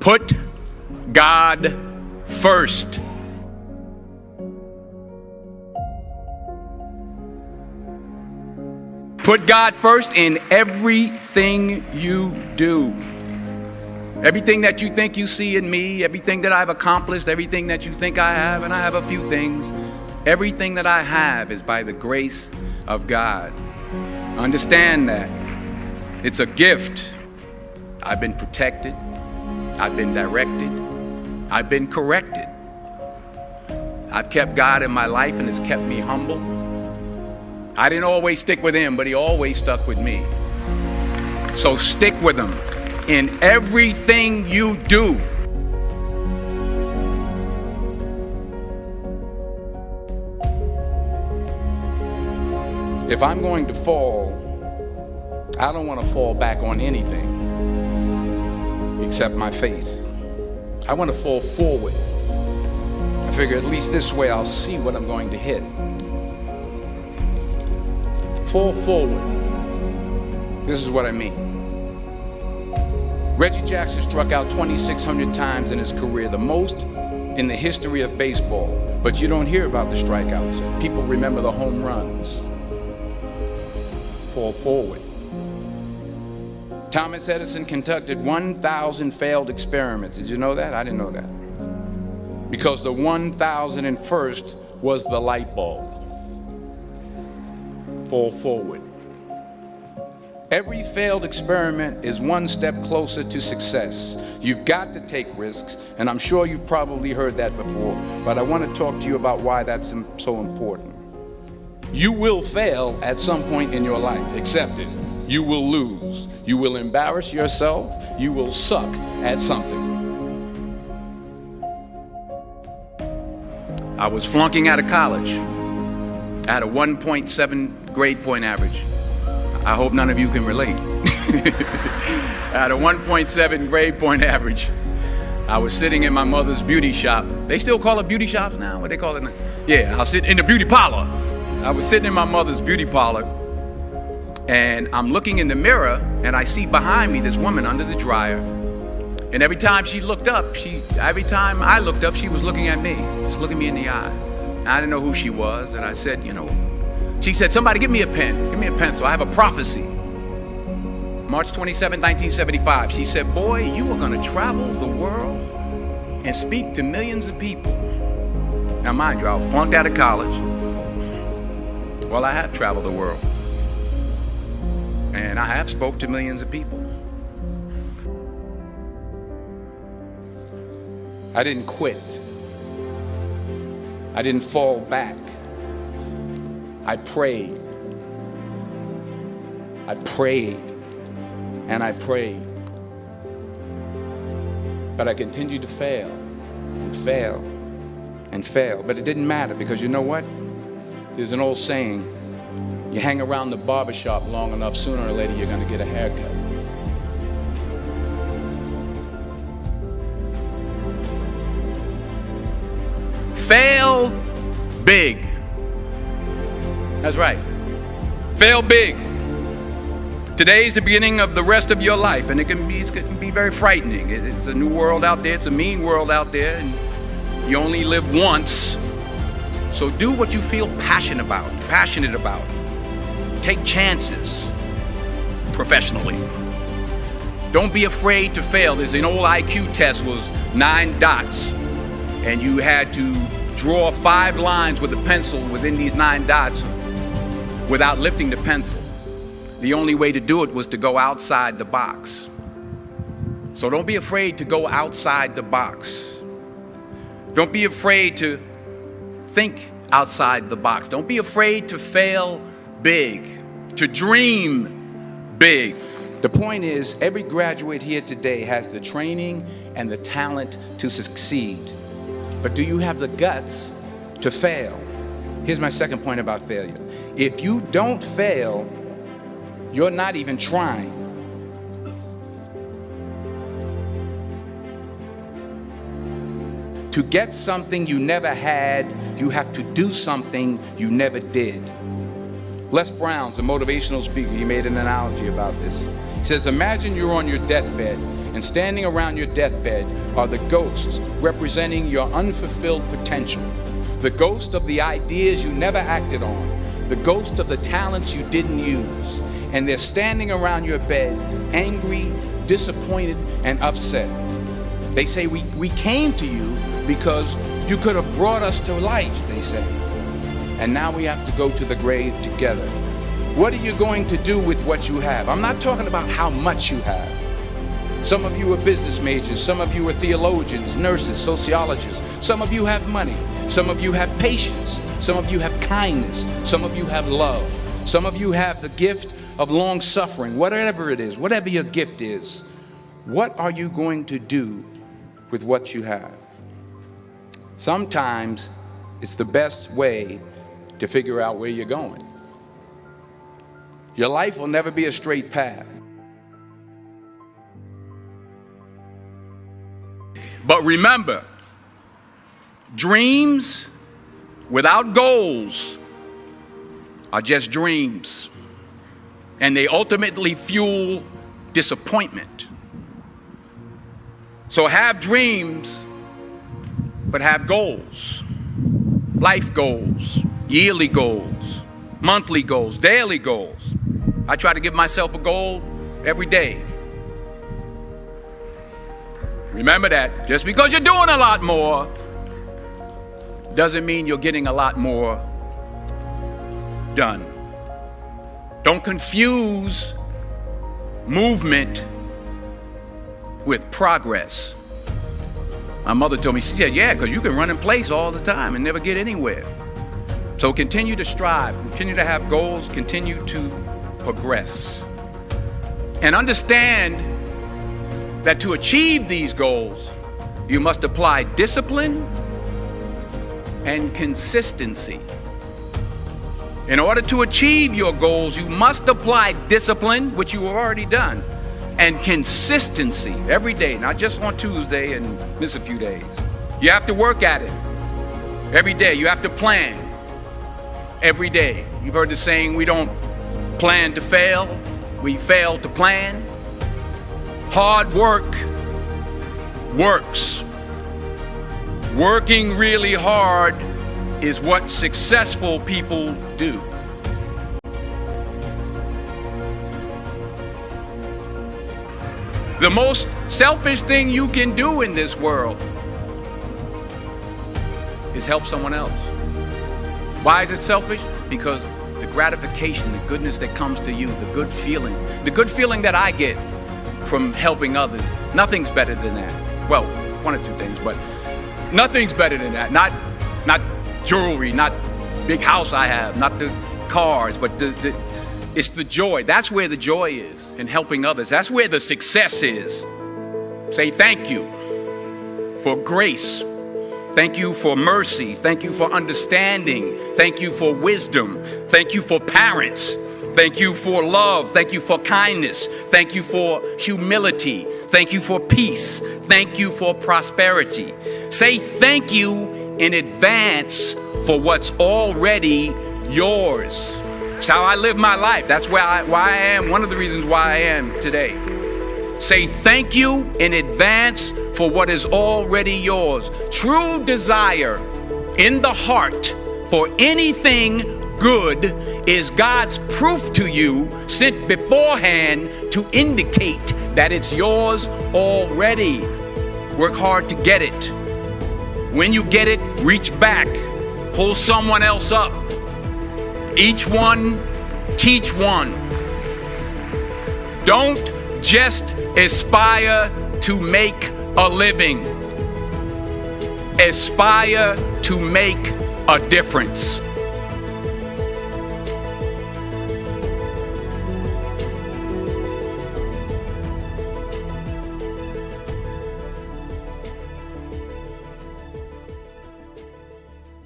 Put God first. Put God first in everything you do. Everything that you think you see in me, everything that I've accomplished, everything that you think I have, and I have a few things, everything that I have is by the grace of God. Understand that. It's a gift. I've been protected. I've been directed. I've been corrected. I've kept God in my life and it's kept me humble. I didn't always stick with him, but he always stuck with me. So stick with him in everything you do. If I'm going to fall, I don't want to fall back on anything except my faith. I want to fall forward. I figure at least this way I'll see what I'm going to hit. Fall forward. This is what I mean. Reggie Jackson struck out 2,600 times in his career, the most in the history of baseball. But you don't hear about the strikeouts. People remember the home runs. Fall forward. Thomas Edison conducted 1,000 failed experiments. Did you know that? I didn't know that. Because the 1,001st was the light bulb. Fall forward. Every failed experiment is one step closer to success. You've got to take risks, and I'm sure you've probably heard that before, but I want to talk to you about why that's so important. You will fail at some point in your life. Accept it. You will lose. You will embarrass yourself. You will suck at something. I was flunking out of college. I had a 1.7 grade point average. I hope none of you can relate. I had a 1.7 grade point average. I was sitting in my mother's beauty shop. They still call it beauty shops now? What they call it now? Yeah, I'll sit in the beauty parlor. I was sitting in my mother's beauty parlor, and I'm looking in the mirror, and I see behind me this woman under the dryer. And every time she looked up, every time I looked up, she was looking at me, just looking me in the eye. And I didn't know who she was, and I said, she said, somebody give me a pen, give me a pencil. I have a prophecy. March 27, 1975. She said, boy, you are going to travel the world and speak to millions of people. Now, mind you, I was flunked out of college. Well, I have traveled the world. And I have spoke to millions of people. I didn't quit. I didn't fall back. I prayed. I prayed. And I prayed. But I continued to fail and fail and fail. But it didn't matter, because you know what? There's an old saying, you hang around the barbershop long enough, sooner or later you're going to get a haircut. Fail big. That's right. Fail big. Today's the beginning of the rest of your life, and it can be very frightening. It's a new world out there. It's a mean world out there, and you only live once. So do what you feel passionate about. Take chances professionally. Don't be afraid to fail. There's an old IQ test, was 9 dots, and you had to draw 5 lines with a pencil within these 9 dots without lifting the pencil. The only way to do it was to go outside the box. So don't be afraid to go outside the box. Don't be afraid to think outside the box. Don't be afraid to fail big, to dream big. The point is, every graduate here today has the training and the talent to succeed. But do you have the guts to fail? Here's my second point about failure. If you don't fail, you're not even trying. To get something you never had, you have to do something you never did. Les Brown's a motivational speaker. He made an analogy about this. He says, imagine you're on your deathbed and standing around your deathbed are the ghosts representing your unfulfilled potential, the ghost of the ideas you never acted on, the ghost of the talents you didn't use. And they're standing around your bed, angry, disappointed, and upset. They say, we came to you because you could have brought us to life, they say. And now we have to go to the grave together. What are you going to do with what you have? I'm not talking about how much you have. Some of you are business majors. Some of you are theologians, nurses, sociologists. Some of you have money. Some of you have patience. Some of you have kindness. Some of you have love. Some of you have the gift of long suffering. Whatever it is, whatever your gift is, what are you going to do with what you have? Sometimes it's the best way to figure out where you're going. Your life will never be a straight path. But remember, dreams without goals are just dreams, and they ultimately fuel disappointment. So have dreams, but have goals. Life goals, yearly goals, monthly goals, daily goals. I try to give myself a goal every day. Remember that just because you're doing a lot more doesn't mean you're getting a lot more done. Don't confuse movement with progress. My mother told me, she said, yeah, because you can run in place all the time and never get anywhere. So continue to strive, continue to have goals, continue to progress. And understand that to achieve these goals, you must apply discipline and consistency. In order to achieve your goals, you must apply discipline, which you have already done, and consistency every day, not just on Tuesday and miss a few days. You have to work at it every day. You have to plan every day. You've heard the saying, we don't plan to fail, we fail to plan. Hard work works. Working really hard is what successful people do. The most selfish thing you can do in this world is help someone else. Why is it selfish? Because the gratification, the goodness that comes to you, the good feeling that I get from helping others, nothing's better than that. Well, one or two things, but nothing's better than that. Not jewelry, not big house I have, not the cars, but it's the joy. That's where the joy is, in helping others. That's where the success is. Say thank you for grace. Thank you for mercy. Thank you for understanding. Thank you for wisdom. Thank you for parents. Thank you for love. Thank you for kindness. Thank you for humility. Thank you for peace. Thank you for prosperity. Say thank you in advance for what's already yours. That's how I live my life. That's why I am. One of the reasons why I am today. Say thank you in advance for what is already yours. True desire in the heart for anything good is God's proof to you, sent beforehand to indicate that it's yours already. Work hard to get it. When you get it, reach back. Pull someone else up. Each one, teach one. Don't just aspire to make a living. Aspire to make a difference.